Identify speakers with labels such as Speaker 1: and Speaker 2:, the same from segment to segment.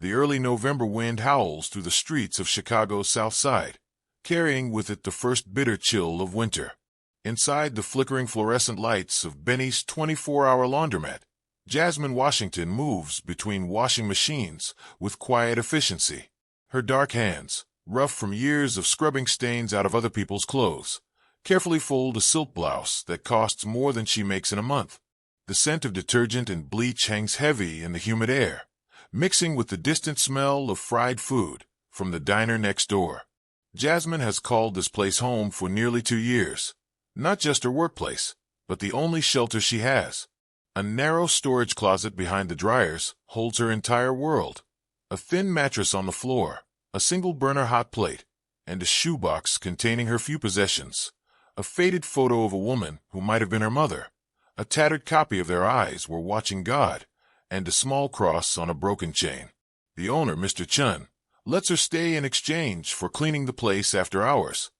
Speaker 1: The early November wind howls through the streets of Chicago's South Side, carrying with it the first bitter chill of winter. Inside the flickering fluorescent lights of Benny's 24-hour laundromat, Jasmine Washington moves between washing machines with quiet efficiency. Her dark hands, rough from years of scrubbing stains out of other people's clothes, carefully fold a silk blouse that costs more than she makes in a month. The scent of detergent and bleach hangs heavy in the humid air, mixing with the distant smell of fried food from the diner next door. Jasmine has called this place home for nearly 2 years. Not just her workplace, but the only shelter she has. A narrow storage closet behind the dryers holds her entire world. A thin mattress on the floor, a single-burner hot plate, and a shoebox containing her few possessions. A faded photo of a woman who might have been her mother, a tattered copy of Their Eyes Were Watching God, and a small cross on a broken chain. The owner, Mr. Chun, lets her stay in exchange for cleaning the place after hours,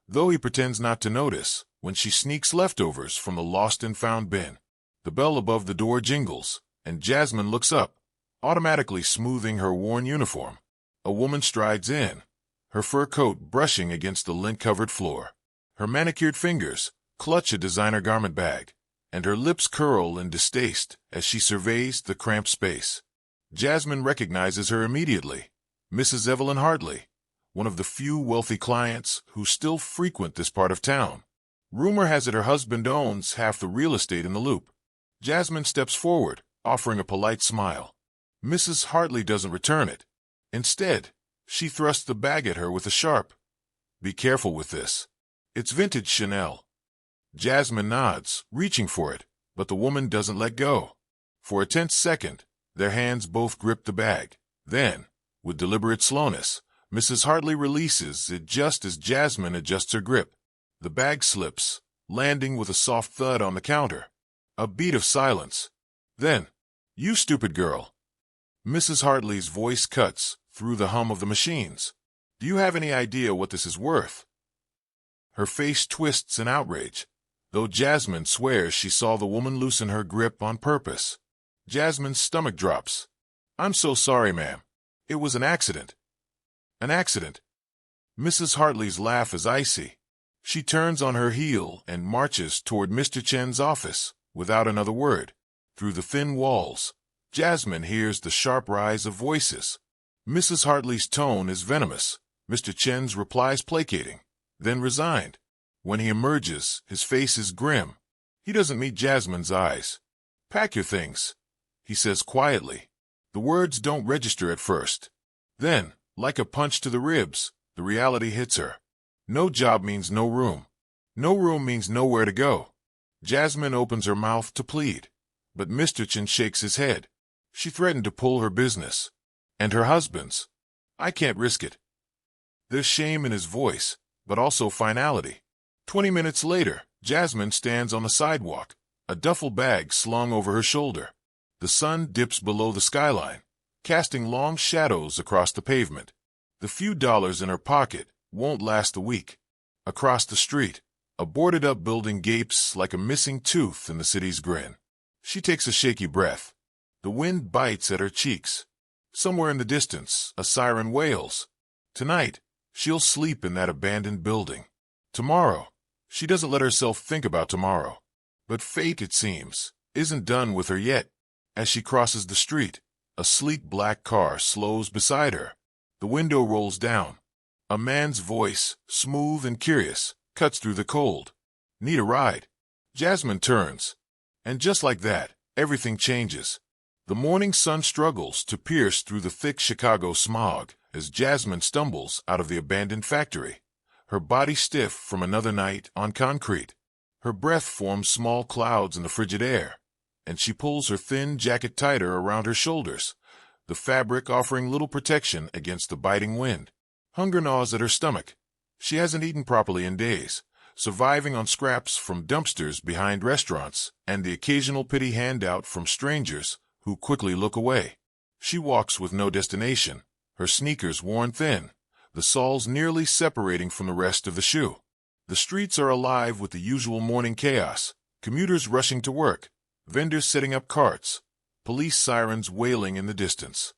Speaker 1: though he pretends not to notice when she sneaks leftovers from the lost and found bin. The bell above the door jingles, and Jasmine looks up, automatically smoothing her worn uniform. A woman strides in, her fur coat brushing against the lint-covered floor. Her manicured fingers clutch a designer garment bag, and her lips curl in distaste as she surveys the cramped space. Jasmine recognizes her immediately. Mrs. Evelyn Hartley, one of the few wealthy clients who still frequent this part of town. Rumor has it her husband owns half the real estate in the Loop. Jasmine steps forward, offering a polite smile. Mrs. Hartley doesn't return it. Instead, she thrusts the bag at her with a sharp, "Be careful with this. It's vintage Chanel." Jasmine nods, reaching for it, but the woman doesn't let go. For a tense second, their hands both grip the bag. Then, with deliberate slowness, Mrs. Hartley releases it just as Jasmine adjusts her grip. The bag slips, landing with a soft thud on the counter. A beat of silence. Then, "You stupid girl." Mrs. Hartley's voice cuts through the hum of the machines. "Do you have any idea what this is worth?" Her face twists in outrage, though Jasmine swears she saw the woman loosen her grip on purpose. Jasmine's stomach drops. "I'm so sorry, ma'am. It was an accident." "An accident?" Mrs. Hartley's laugh is icy. She turns on her heel and marches toward Mr. Chen's office, without another word. Through the thin walls, Jasmine hears the sharp rise of voices. Mrs. Hartley's tone is venomous. Mr. Chen's replies placating, then resigned. When he emerges, his face is grim. He doesn't meet Jasmine's eyes. "Pack your things," he says quietly. The words don't register at first. Then, like a punch to the ribs, the reality hits her. No job means no room. No room means nowhere to go. Jasmine opens her mouth to plead, but Mr. Chen shakes his head. She threatened to pull her business. And her husband's. "I can't risk it." There's shame in his voice, but also finality. 20 minutes later, Jasmine stands on the sidewalk, a duffel bag slung over her shoulder. The sun dips below the skyline, casting long shadows across the pavement. The few dollars in her pocket won't last a week. Across the street, a boarded-up building gapes like a missing tooth in the city's grin. She takes a shaky breath. The wind bites at her cheeks. Somewhere in the distance, a siren wails. Tonight, she'll sleep in that abandoned building. Tomorrow, she doesn't let herself think about tomorrow. But fate, it seems, isn't done with her yet. As she crosses the street, a sleek black car slows beside her. The window rolls down. A man's voice, smooth and curious, cuts through the cold. "Need a ride?" Jasmine turns. And just like that, everything changes. The morning sun struggles to pierce through the thick Chicago smog as Jasmine stumbles out of the abandoned factory, her body stiff from another night on concrete. Her breath forms small clouds in the frigid air, and she pulls her thin jacket tighter around her shoulders, the fabric offering little protection against the biting wind. Hunger gnaws at her stomach. She hasn't eaten properly in days, surviving on scraps from dumpsters behind restaurants and the occasional pity handout from strangers who quickly look away. She walks with no destination, her sneakers worn thin, the soles nearly separating from the rest of the shoe. The streets are alive with the usual morning chaos, commuters rushing to work, vendors setting up carts, police sirens wailing in the distance.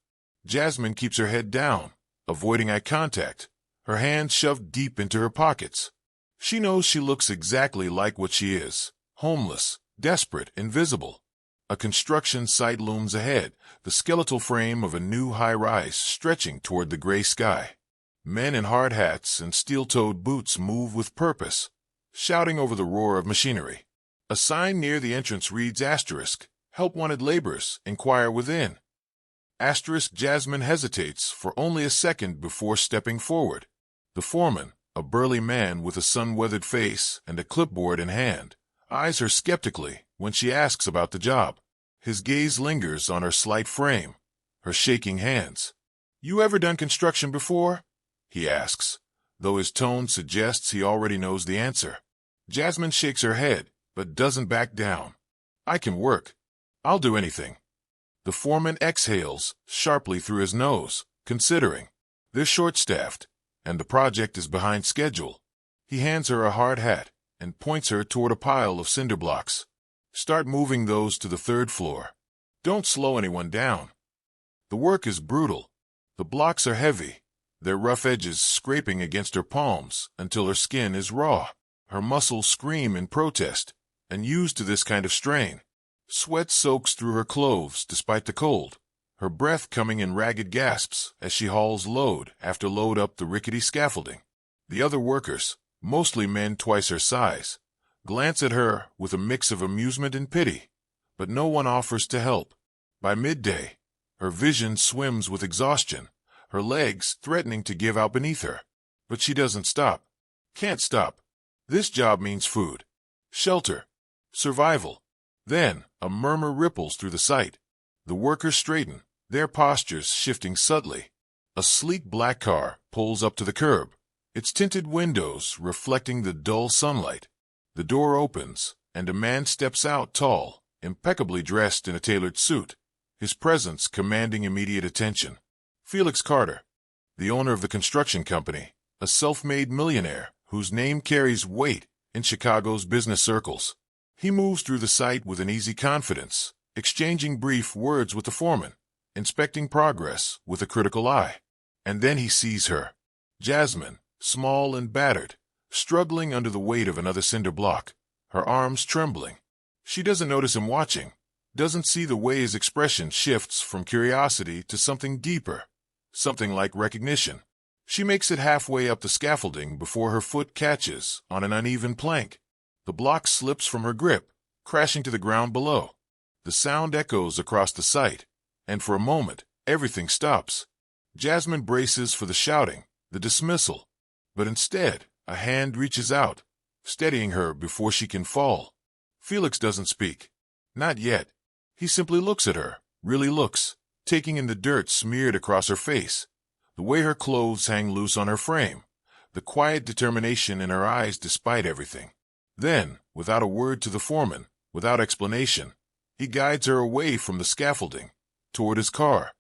Speaker 1: Jasmine keeps her head down, avoiding eye contact, her hands shoved deep into her pockets. She knows she looks exactly like what she is, homeless, desperate, invisible. A construction site looms ahead, the skeletal frame of a new high-rise stretching toward the gray sky. Men in hard hats and steel-toed boots move with purpose, shouting over the roar of machinery. A sign near the entrance reads asterisk, "Help wanted laborers, inquire within." Asterisk. Jasmine hesitates for only a second before stepping forward. The foreman, a burly man with a sun-weathered face and a clipboard in hand, eyes her skeptically when she asks about the job. His gaze lingers on her slight frame, her shaking hands. "You ever done construction before?" he asks, though his tone suggests he already knows the answer. Jasmine shakes her head, but doesn't back down. "I can work. I'll do anything." The foreman exhales sharply through his nose, considering. They're short-staffed, and the project is behind schedule. He hands her a hard hat and points her toward a pile of cinder blocks. "Start moving those to the 3rd floor. Don't slow anyone down." The work is brutal. The blocks are heavy, their rough edges scraping against her palms until her skin is raw. Her muscles scream in protest, unused to this kind of strain. Sweat soaks through her clothes despite the cold, her breath coming in ragged gasps as she hauls load after load up the rickety scaffolding. The other workers, mostly men twice her size, glance at her with a mix of amusement and pity, but no one offers to help. By midday, her vision swims with exhaustion, her legs threatening to give out beneath her. But she doesn't stop. Can't stop. This job means food, shelter, survival. Then, a murmur ripples through the site. The workers straighten, their postures shifting subtly. A sleek black car pulls up to the curb, its tinted windows reflecting the dull sunlight. The door opens, and a man steps out tall, impeccably dressed in a tailored suit, his presence commanding immediate attention. Felix Carter, the owner of the construction company, a self-made millionaire whose name carries weight in Chicago's business circles. He moves through the site with an easy confidence, exchanging brief words with the foreman, inspecting progress with a critical eye. And then he sees her. Jasmine, small and battered, struggling under the weight of another cinder block, her arms trembling. She doesn't notice him watching, doesn't see the way his expression shifts from curiosity to something deeper, something like recognition. She makes it halfway up the scaffolding before her foot catches on an uneven plank. The block slips from her grip, crashing to the ground below. The sound echoes across the site, and for a moment, everything stops. Jasmine braces for the shouting, the dismissal, but instead, a hand reaches out, steadying her before she can fall. Felix doesn't speak. Not yet. He simply looks at her, really looks, taking in the dirt smeared across her face, the way her clothes hang loose on her frame, the quiet determination in her eyes despite everything. Then, without a word to the foreman, without explanation, he guides her away from the scaffolding, toward his car.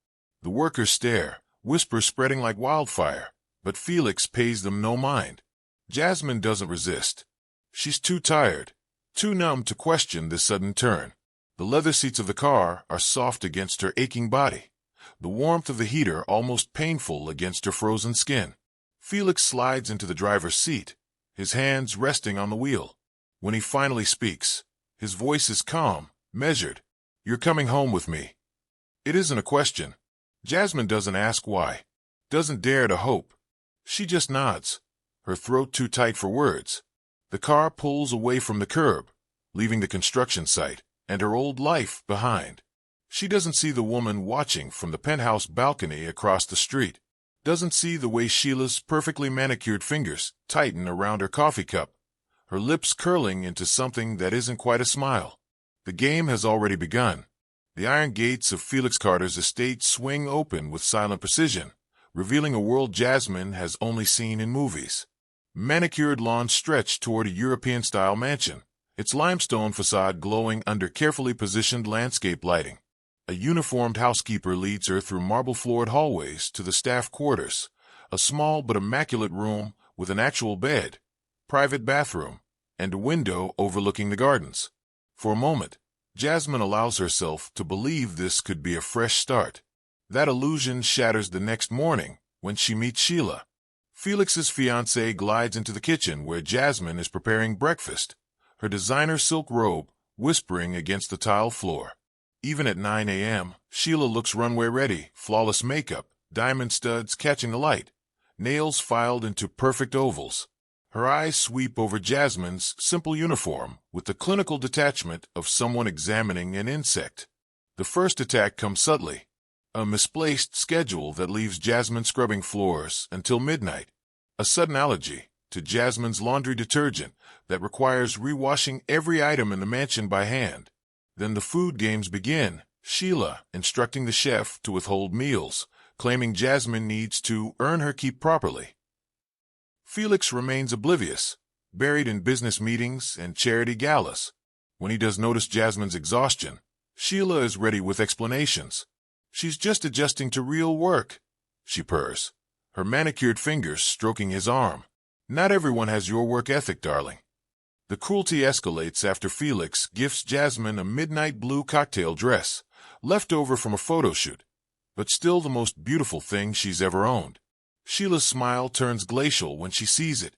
Speaker 1: The workers stare, whispers spreading like wildfire, but Felix pays them no mind. Jasmine doesn't resist. She's too tired, too numb to question this sudden turn. The leather seats of the car are soft against her aching body, the warmth of the heater almost painful against her frozen skin. Felix slides into the driver's seat, his hands resting on the wheel. When he finally speaks, his voice is calm, measured. "You're coming home with me." It isn't a question. Jasmine doesn't ask why, doesn't dare to hope. She just nods, her throat too tight for words. The car pulls away from the curb, leaving the construction site and her old life behind. She doesn't see the woman watching from the penthouse balcony across the street, doesn't see the way Sheila's perfectly manicured fingers tighten around her coffee cup, her lips curling into something that isn't quite a smile. The game has already begun. The iron gates of Felix Carter's estate swing open with silent precision, revealing a world Jasmine has only seen in movies. Manicured lawns stretch toward a European-style mansion, its limestone facade glowing under carefully positioned landscape lighting. A uniformed housekeeper leads her through marble-floored hallways to the staff quarters, a small but immaculate room with an actual bed, private bathroom, and a window overlooking the gardens. For a moment, Jasmine allows herself to believe this could be a fresh start. That illusion shatters the next morning when she meets Sheila. Felix's fiancée glides into the kitchen where Jasmine is preparing breakfast, her designer silk robe whispering against the tile floor. Even at 9 a.m., Sheila looks runway-ready, flawless makeup, diamond studs catching the light, nails filed into perfect ovals. Her eyes sweep over Jasmine's simple uniform with the clinical detachment of someone examining an insect. The first attack comes subtly, a misplaced schedule that leaves Jasmine scrubbing floors until midnight, a sudden allergy to Jasmine's laundry detergent that requires rewashing every item in the mansion by hand. Then the food games begin, Sheila instructing the chef to withhold meals, claiming Jasmine needs to earn her keep properly. Felix remains oblivious, buried in business meetings and charity galas. When he does notice Jasmine's exhaustion, Sheila is ready with explanations. She's just adjusting to real work, she purrs, her manicured fingers stroking his arm. Not everyone has your work ethic, darling. The cruelty escalates after Felix gifts Jasmine a midnight blue cocktail dress, left over from a photo shoot, but still the most beautiful thing she's ever owned. Sheila's smile turns glacial when she sees it.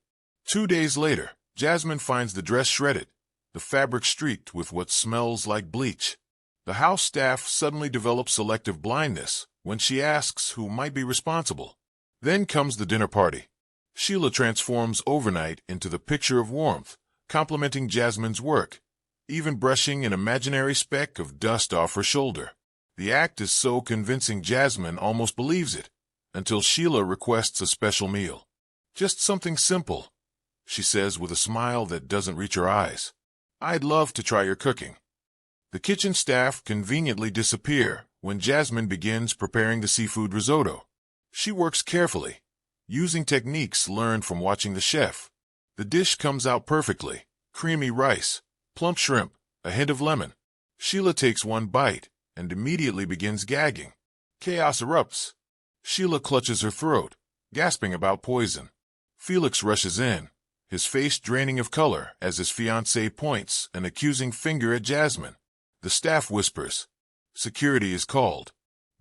Speaker 1: 2 days later, Jasmine finds the dress shredded, the fabric streaked with what smells like bleach. The house staff suddenly develops selective blindness when she asks who might be responsible. Then comes the dinner party. Sheila transforms overnight into the picture of warmth, complimenting Jasmine's work, even brushing an imaginary speck of dust off her shoulder. The act is so convincing Jasmine almost believes it, until Sheila requests a special meal. Just something simple, she says with a smile that doesn't reach her eyes. I'd love to try your cooking. The kitchen staff conveniently disappear when Jasmine begins preparing the seafood risotto. She works carefully, using techniques learned from watching the chef. The dish comes out perfectly, creamy rice, plump shrimp, a hint of lemon. Sheila takes one bite and immediately begins gagging. Chaos erupts. Sheila clutches her throat, gasping about poison. Felix rushes in, his face draining of color as his fiancée points an accusing finger at Jasmine. The staff whispers. Security is called.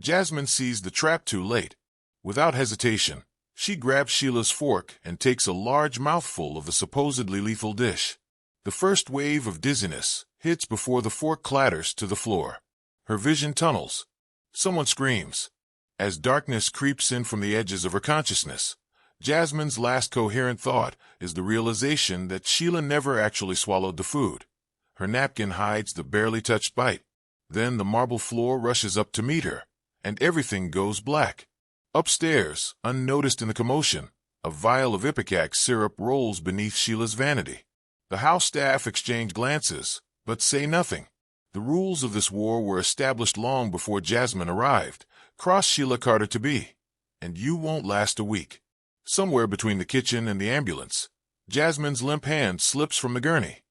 Speaker 1: Jasmine sees the trap too late. Without hesitation, she grabs Sheila's fork and takes a large mouthful of the supposedly lethal dish. The first wave of dizziness hits before the fork clatters to the floor. Her vision tunnels. Someone screams. As darkness creeps in from the edges of her consciousness, Jasmine's last coherent thought is the realization that Sheila never actually swallowed the food. Her napkin hides the barely touched bite. Then the marble floor rushes up to meet her, and everything goes black. Upstairs, unnoticed in the commotion, a vial of ipecac syrup rolls beneath Sheila's vanity. The house staff exchange glances, but say nothing. The rules of this war were established long before Jasmine arrived. Cross Sheila Carter to be, and you won't last a week. Somewhere between the kitchen and the ambulance, Jasmine's limp hand slips from the gurney,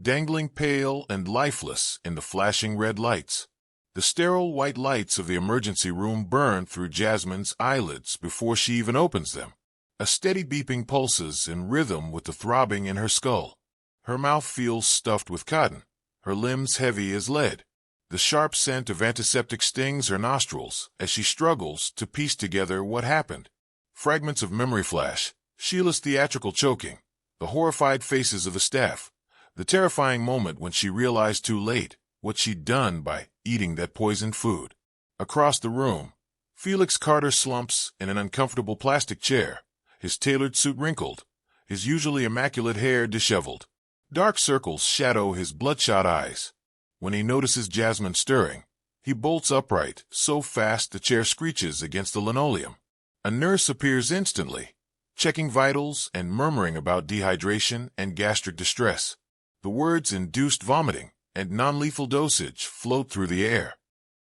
Speaker 1: dangling pale and lifeless in the flashing red lights. The sterile white lights of the emergency room burn through Jasmine's eyelids before she even opens them. A steady beeping pulses in rhythm with the throbbing in her skull. Her mouth feels stuffed with cotton, her limbs heavy as lead. The sharp scent of antiseptic stings her nostrils as she struggles to piece together what happened. Fragments of memory flash, Sheila's theatrical choking, the horrified faces of the staff, the terrifying moment when she realized too late what she'd done by eating that poisoned food. Across the room, Felix Carter slumps in an uncomfortable plastic chair, his tailored suit wrinkled, his usually immaculate hair disheveled. Dark circles shadow his bloodshot eyes. When he notices Jasmine stirring, he bolts upright so fast the chair screeches against the linoleum. A nurse appears instantly, checking vitals and murmuring about dehydration and gastric distress. The words induced vomiting and non-lethal dosage float through the air.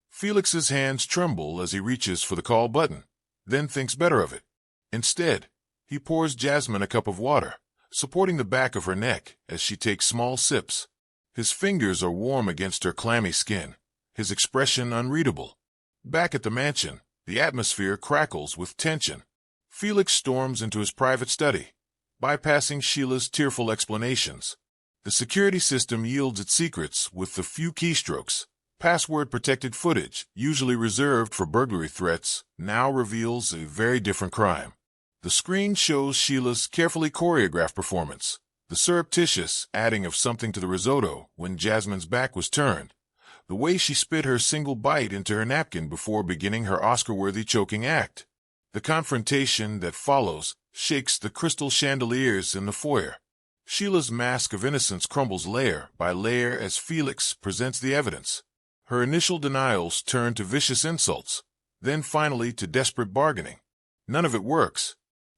Speaker 1: Felix's hands tremble as he reaches for the call button, then thinks better of it. Instead, he pours Jasmine a cup of water, supporting the back of her neck as she takes small sips. His fingers are warm against her clammy skin, his expression unreadable. Back at the mansion, the atmosphere crackles with tension. Felix storms into his private study, bypassing Sheila's tearful explanations. The security system yields its secrets with the few keystrokes, Password-protected footage, usually reserved for burglary threats, now reveals a very different crime. The screen shows Sheila's carefully choreographed performance, the surreptitious adding of something to the risotto when Jasmine's back was turned, the way she spit her single bite into her napkin before beginning her Oscar-worthy choking act. The confrontation that follows shakes the crystal chandeliers in the foyer. Sheila's mask of innocence crumbles layer by layer as Felix presents the evidence. Her initial denials turn to vicious insults, then finally to desperate bargaining. None of it works.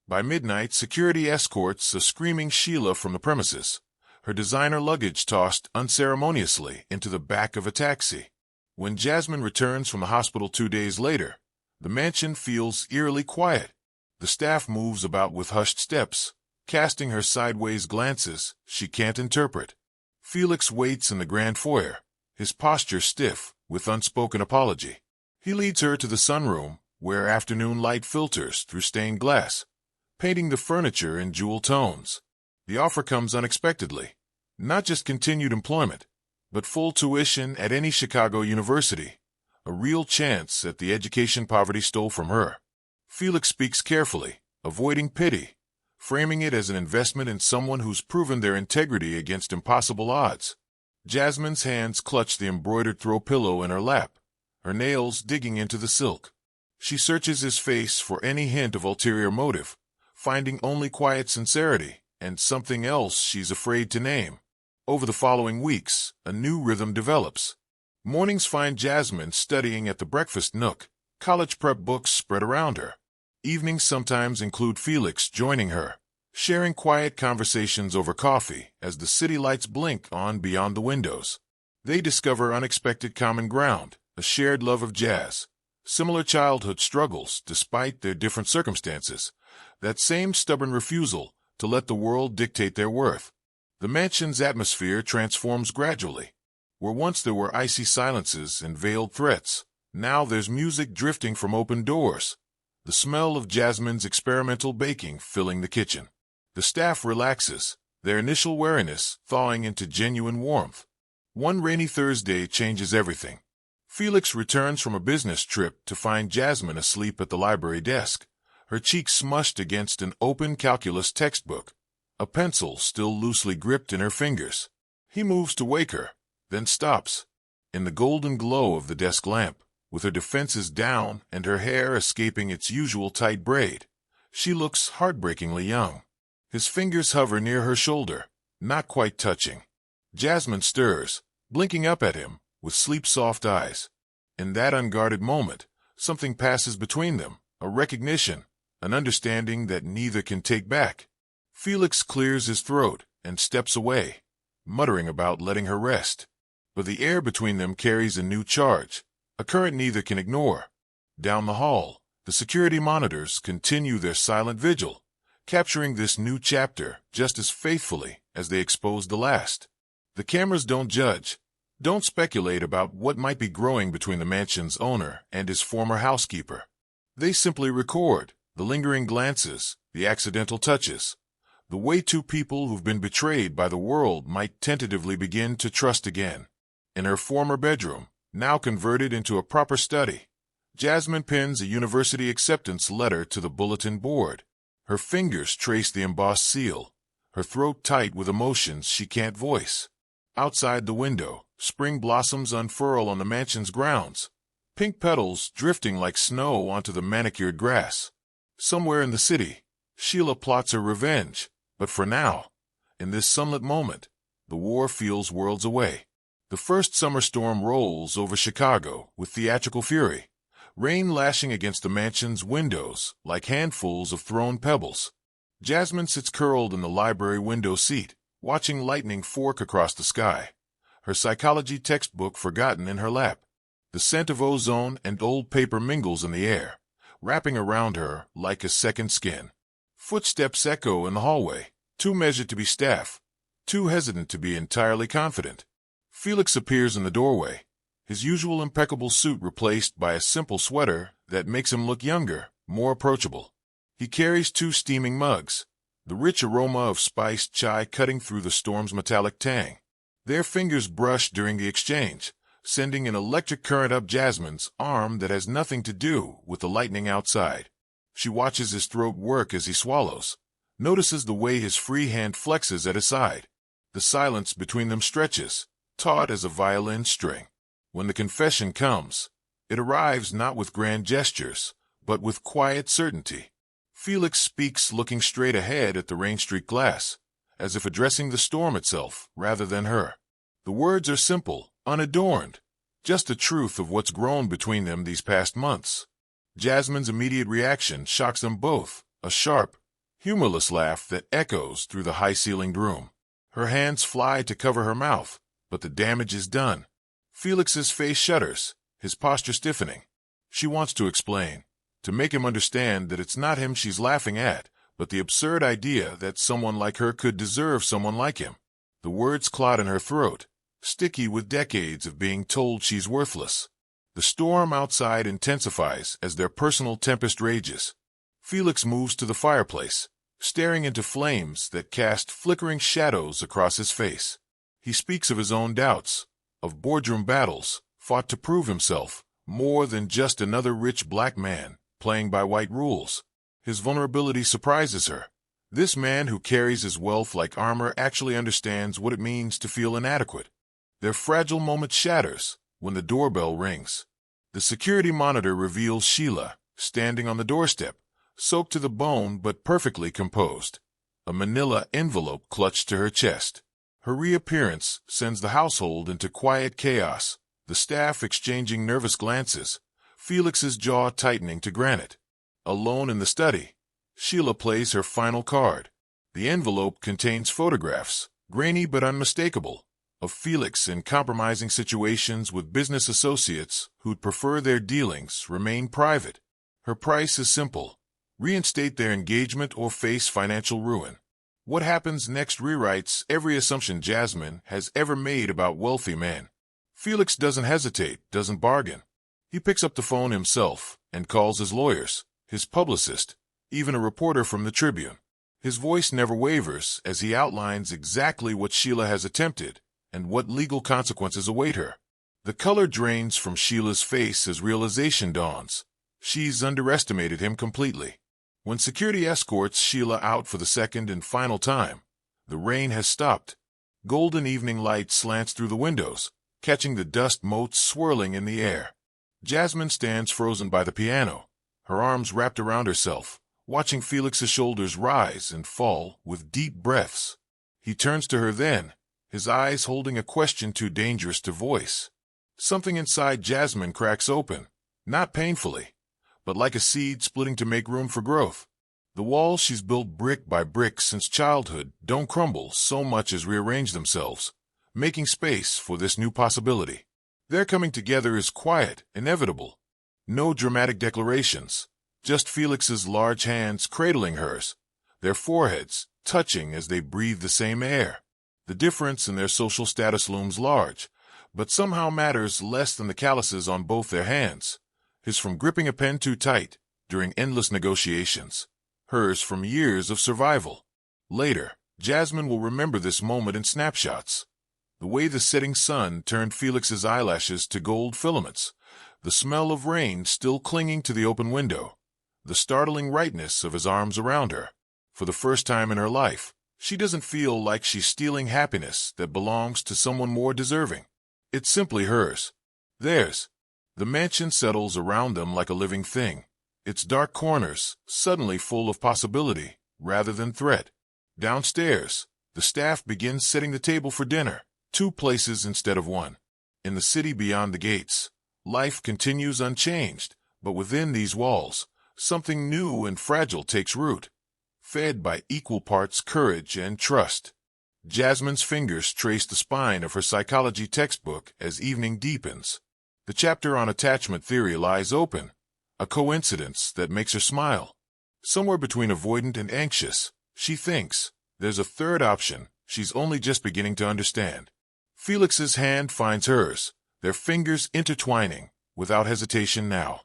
Speaker 1: By midnight, security escorts a screaming Sheila from the premises, her designer luggage tossed unceremoniously into the back of a taxi. When Jasmine returns from the hospital 2 days later, the mansion feels eerily quiet. The staff moves about with hushed steps, casting her sideways glances she can't interpret. Felix waits in the grand foyer, his posture stiff with unspoken apology. He leads her to the sunroom, where afternoon light filters through stained glass, painting the furniture in jewel tones. The offer comes unexpectedly. Not just continued employment, but full tuition at any Chicago university. A real chance at the education poverty stole from her. Felix speaks carefully, avoiding pity, framing it as an investment in someone who's proven their integrity against impossible odds. Jasmine's hands clutch the embroidered throw pillow in her lap, her nails digging into the silk. She searches his face for any hint of ulterior motive, finding only quiet sincerity and something else she's afraid to name. Over the following weeks, a new rhythm develops. Mornings find Jasmine studying at the breakfast nook, college prep books spread around her. Evenings sometimes include Felix joining her, sharing quiet conversations over coffee as the city lights blink on beyond the windows. They discover unexpected common ground, a shared love of jazz, similar childhood struggles despite their different circumstances, that same stubborn refusal to let the world dictate their worth. The mansion's atmosphere transforms gradually. Where once there were icy silences and veiled threats, now there's music drifting from open doors, the smell of Jasmine's experimental baking filling the kitchen. The staff relaxes, their initial wariness thawing into genuine warmth. One rainy Thursday changes everything. Felix returns from a business trip to find Jasmine asleep at the library desk, her cheeks smushed against an open calculus textbook, a pencil still loosely gripped in her fingers. He moves to wake her, then stops. In the golden glow of the desk lamp, with her defenses down and her hair escaping its usual tight braid, she looks heartbreakingly young. His fingers hover near her shoulder, not quite touching. Jasmine stirs, blinking up at him with sleep-soft eyes. In that unguarded moment, something passes between them, a recognition, an understanding that neither can take back. Felix clears his throat and steps away, muttering about letting her rest. But the air between them carries a new charge, a current neither can ignore. Down the hall, the security monitors continue their silent vigil, capturing this new chapter just as faithfully as they exposed the last. The cameras don't judge, don't speculate about what might be growing between the mansion's owner and his former housekeeper. They simply record the lingering glances, the accidental touches, the way two people who've been betrayed by the world might tentatively begin to trust again. In her former bedroom, now converted into a proper study, Jasmine pins a university acceptance letter to the bulletin board. Her fingers trace the embossed seal, her throat tight with emotions she can't voice. Outside the window, spring blossoms unfurl on the mansion's grounds, pink petals drifting like snow onto the manicured grass. Somewhere in the city, Sheila plots her revenge, but for now, in this sunlit moment, the war feels worlds away. The first summer storm rolls over Chicago with theatrical fury, rain lashing against the mansion's windows like handfuls of thrown pebbles. Jasmine sits curled in the library window seat, watching lightning fork across the sky, her psychology textbook forgotten in her lap. The scent of ozone and old paper mingles in the air, wrapping around her like a second skin. Footsteps echo in the hallway, too measured to be staff, too hesitant to be entirely confident. Felix appears in the doorway, his usual impeccable suit replaced by a simple sweater that makes him look younger, more approachable. He carries 2 steaming mugs, the rich aroma of spiced chai cutting through the storm's metallic tang. Their fingers brush during the exchange, sending an electric current up Jasmine's arm that has nothing to do with the lightning outside. She watches his throat work as he swallows, notices the way his free hand flexes at his side. The silence between them stretches, taut as a violin string. When the confession comes, it arrives not with grand gestures, but with quiet certainty. Felix speaks looking straight ahead at the rain-streaked glass, as if addressing the storm itself rather than her. The words are simple, unadorned, just the truth of what's grown between them these past months. Jasmine's immediate reaction shocks them both, a sharp, humorless laugh that echoes through the high-ceilinged room. Her hands fly to cover her mouth, but the damage is done. Felix's face shudders, his posture stiffening. She wants to explain, to make him understand that it's not him she's laughing at, but the absurd idea that someone like her could deserve someone like him. The words clot in her throat, sticky with decades of being told she's worthless. The storm outside intensifies as their personal tempest rages. Felix moves to the fireplace, staring into flames that cast flickering shadows across his face. He speaks of his own doubts, of boardroom battles, fought to prove himself, more than just another rich black man, playing by white rules. His vulnerability surprises her. This man who carries his wealth like armor actually understands what it means to feel inadequate. Their fragile moment shatters when the doorbell rings. The security monitor reveals Sheila, standing on the doorstep, soaked to the bone but perfectly composed, a manila envelope clutched to her chest. Her reappearance sends the household into quiet chaos, the staff exchanging nervous glances, Felix's jaw tightening to granite. Alone in the study, Sheila plays her final card. The envelope contains photographs, grainy but unmistakable, of Felix in compromising situations with business associates who'd prefer their dealings remain private. Her price is simple: reinstate their engagement or face financial ruin. What happens next rewrites every assumption Jasmine has ever made about wealthy men. Felix doesn't hesitate, doesn't bargain. He picks up the phone himself and calls his lawyers, his publicist, even a reporter from the Tribune. His voice never wavers as he outlines exactly what Sheila has attempted and what legal consequences await her. The color drains from Sheila's face as realization dawns. She's underestimated him completely. When security escorts Sheila out for the second and final time, the rain has stopped. Golden evening light slants through the windows, catching the dust motes swirling in the air. Jasmine stands frozen by the piano, her arms wrapped around herself, watching Felix's shoulders rise and fall with deep breaths. He turns to her then, his eyes holding a question too dangerous to voice. Something inside Jasmine cracks open, not painfully, but like a seed splitting to make room for growth. The walls she's built brick by brick since childhood don't crumble so much as rearrange themselves, making space for this new possibility. Their coming together is quiet, inevitable. No dramatic declarations, just Felix's large hands cradling hers, their foreheads touching as they breathe the same air. The difference in their social status looms large, but somehow matters less than the calluses on both their hands. His from gripping a pen too tight during endless negotiations, hers from years of survival. Later, Jasmine will remember this moment in snapshots. The way the setting sun turned Felix's eyelashes to gold filaments, the smell of rain still clinging to the open window, the startling rightness of his arms around her. For the first time in her life, she doesn't feel like she's stealing happiness that belongs to someone more deserving. It's simply hers. Theirs. The mansion settles around them like a living thing, its dark corners suddenly full of possibility rather than threat. Downstairs, the staff begins setting the table for dinner, 2 places instead of 1. In the city beyond the gates, life continues unchanged, but within these walls, something new and fragile takes root, fed by equal parts courage and trust. Jasmine's fingers trace the spine of her psychology textbook as evening deepens. The chapter on attachment theory lies open, a coincidence that makes her smile. Somewhere between avoidant and anxious, she thinks, there's a third option she's only just beginning to understand. Felix's hand finds hers, their fingers intertwining, without hesitation now.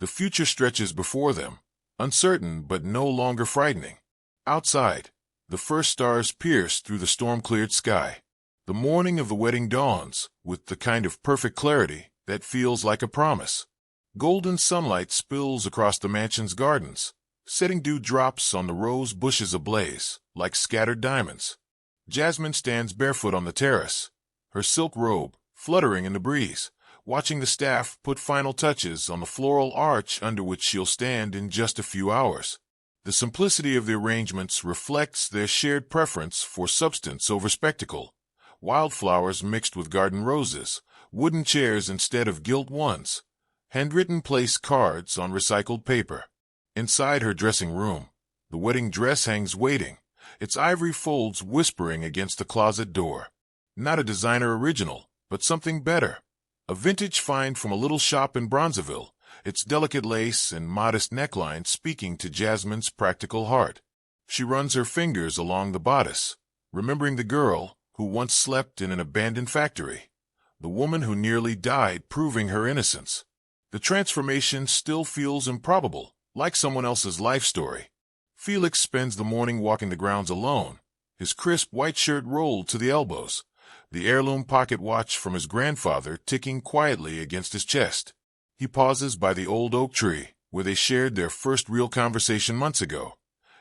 Speaker 1: The future stretches before them, uncertain but no longer frightening. Outside, the first stars pierce through the storm-cleared sky. The morning of the wedding dawns, with the kind of perfect clarity that feels like a promise. Golden sunlight spills across the mansion's gardens, setting dewdrops on the rose bushes ablaze, like scattered diamonds. Jasmine stands barefoot on the terrace, her silk robe fluttering in the breeze, watching the staff put final touches on the floral arch under which she'll stand in just a few hours. The simplicity of the arrangements reflects their shared preference for substance over spectacle. Wildflowers mixed with garden roses, wooden chairs instead of gilt ones, handwritten place cards on recycled paper. Inside her dressing room, the wedding dress hangs waiting, its ivory folds whispering against the closet door. Not a designer original, but something better. A vintage find from a little shop in Bronzeville, its delicate lace and modest neckline speaking to Jasmine's practical heart. She runs her fingers along the bodice, remembering the girl who once slept in an abandoned factory, the woman who nearly died proving her innocence. The transformation still feels improbable, like someone else's life story. Felix spends the morning walking the grounds alone, his crisp white shirt rolled to the elbows, the heirloom pocket watch from his grandfather ticking quietly against his chest. He pauses by the old oak tree, where they shared their first real conversation months ago,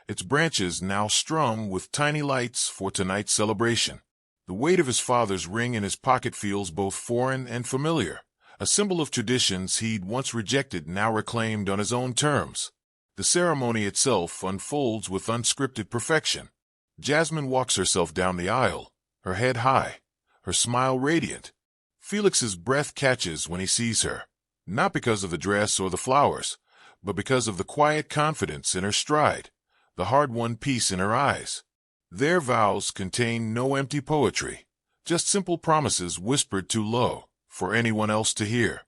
Speaker 1: its branches now strung with tiny lights for tonight's celebration. The weight of his father's ring in his pocket feels both foreign and familiar, a symbol of traditions he'd once rejected now reclaimed on his own terms. The ceremony itself unfolds with unscripted perfection. Jasmine walks herself down the aisle, her head high, her smile radiant. Felix's breath catches when he sees her, not because of the dress or the flowers, but because of the quiet confidence in her stride, the hard-won peace in her eyes. Their vows contain no empty poetry, just simple promises whispered too low for anyone else to hear.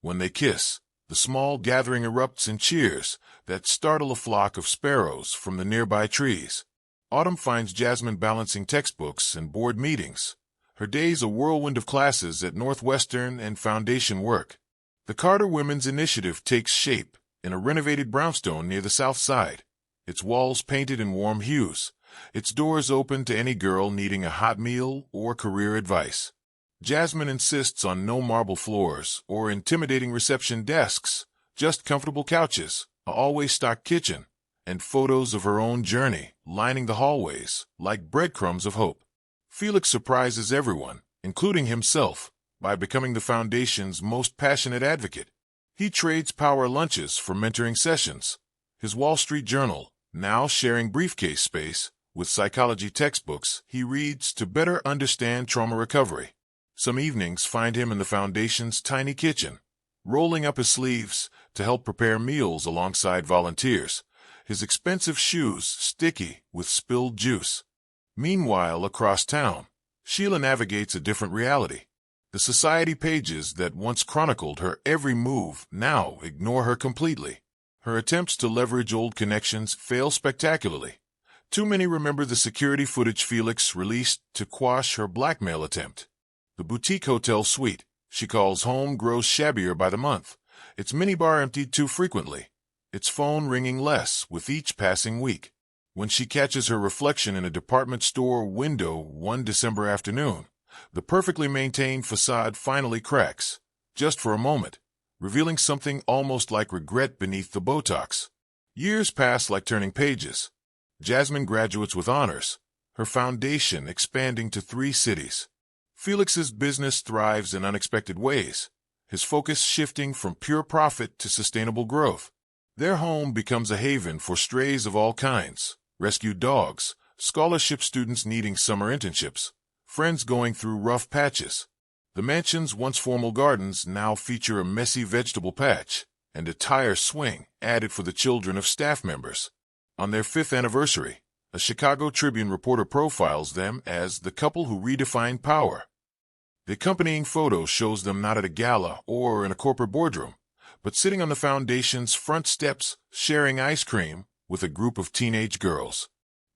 Speaker 1: When they kiss, the small gathering erupts in cheers that startle a flock of sparrows from the nearby trees. Autumn finds Jasmine balancing textbooks and board meetings, her days a whirlwind of classes at Northwestern and foundation work. The Carter Women's Initiative takes shape in a renovated brownstone near the south side, its walls painted in warm hues, its doors open to any girl needing a hot meal or career advice. Jasmine insists on no marble floors or intimidating reception desks, just comfortable couches, a always stocked kitchen, and photos of her own journey lining the hallways like breadcrumbs of hope. Felix surprises everyone, including himself, by becoming the Foundation's most passionate advocate. He trades power lunches for mentoring sessions, his Wall Street Journal now sharing briefcase space with psychology textbooks he reads to better understand trauma recovery. Some evenings find him in the Foundation's tiny kitchen, rolling up his sleeves to help prepare meals alongside volunteers, his expensive shoes sticky with spilled juice. Meanwhile, across town, Sheila navigates a different reality. The society pages that once chronicled her every move now ignore her completely. Her attempts to leverage old connections fail spectacularly. Too many remember the security footage Felix released to quash her blackmail attempt. The boutique hotel suite she calls home grows shabbier by the month, its minibar emptied too frequently, its phone ringing less with each passing week. When she catches her reflection in a department store window one December afternoon, the perfectly maintained facade finally cracks, just for a moment, revealing something almost like regret beneath the Botox. Years pass like turning pages. Jasmine graduates with honors, her foundation expanding to 3 cities. Felix's business thrives in unexpected ways, his focus shifting from pure profit to sustainable growth. Their home becomes a haven for strays of all kinds, rescued dogs, scholarship students needing summer internships, friends going through rough patches. The mansion's once formal gardens now feature a messy vegetable patch and a tire swing added for the children of staff members. On their 5th anniversary, a Chicago Tribune reporter profiles them as the couple who redefined power. The accompanying photo shows them not at a gala or in a corporate boardroom, but sitting on the Foundation's front steps sharing ice cream with a group of teenage girls.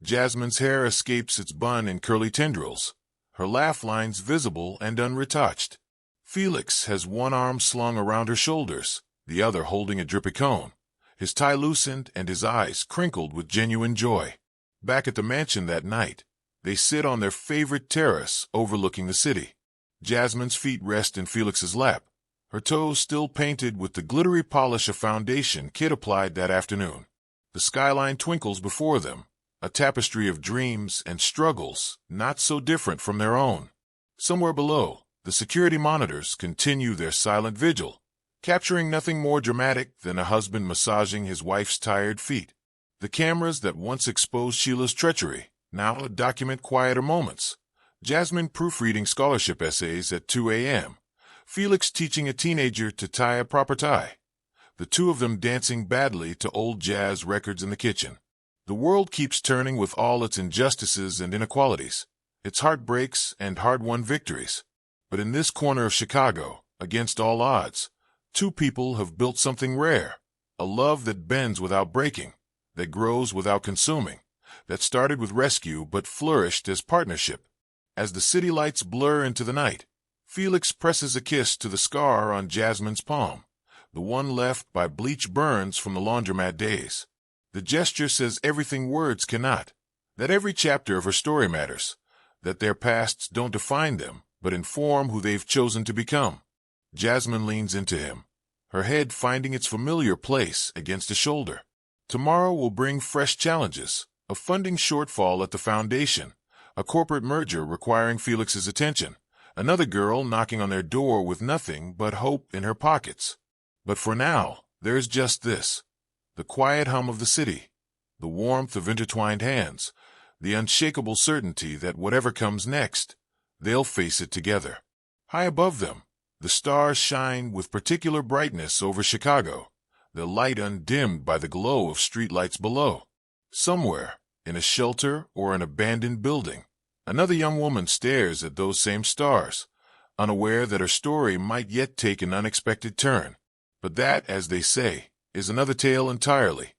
Speaker 1: Jasmine's hair escapes its bun in curly tendrils, her laugh lines visible and unretouched. Felix has one arm slung around her shoulders, the other holding a drippy cone, his tie loosened and his eyes crinkled with genuine joy. Back at the mansion that night, They sit on their favorite terrace overlooking the city. Jasmine's feet rest in Felix's lap, her toes still painted with the glittery polish of foundation Kit applied that afternoon. The skyline twinkles before them, a tapestry of dreams and struggles not so different from their own. Somewhere below, the security monitors continue their silent vigil, capturing nothing more dramatic than a husband massaging his wife's tired feet. The cameras that once exposed Sheila's treachery now document quieter moments. Jasmine proofreading scholarship essays at 2 a.m., Felix teaching a teenager to tie a proper tie, the two of them dancing badly to old jazz records in the kitchen. The world keeps turning with all its injustices and inequalities, its heartbreaks and hard-won victories. But in this corner of Chicago, against all odds, two people have built something rare, a love that bends without breaking, that grows without consuming, that started with rescue but flourished as partnership. As the city lights blur into the night, Felix presses a kiss to the scar on Jasmine's palm, the one left by bleach burns from the laundromat days. The gesture says everything words cannot, that every chapter of her story matters, that their pasts don't define them, but inform who they've chosen to become. Jasmine leans into him, her head finding its familiar place against his shoulder. Tomorrow will bring fresh challenges, a funding shortfall at the foundation, a corporate merger requiring Felix's attention, another girl knocking on their door with nothing but hope in her pockets. But for now, there's just this: the quiet hum of the city, the warmth of intertwined hands, the unshakable certainty that whatever comes next, they'll face it together. High above them, the stars shine with particular brightness over Chicago, their light undimmed by the glow of streetlights below. Somewhere, in a shelter or an abandoned building, another young woman stares at those same stars, unaware that her story might yet take an unexpected turn. But that, as they say, is another tale entirely.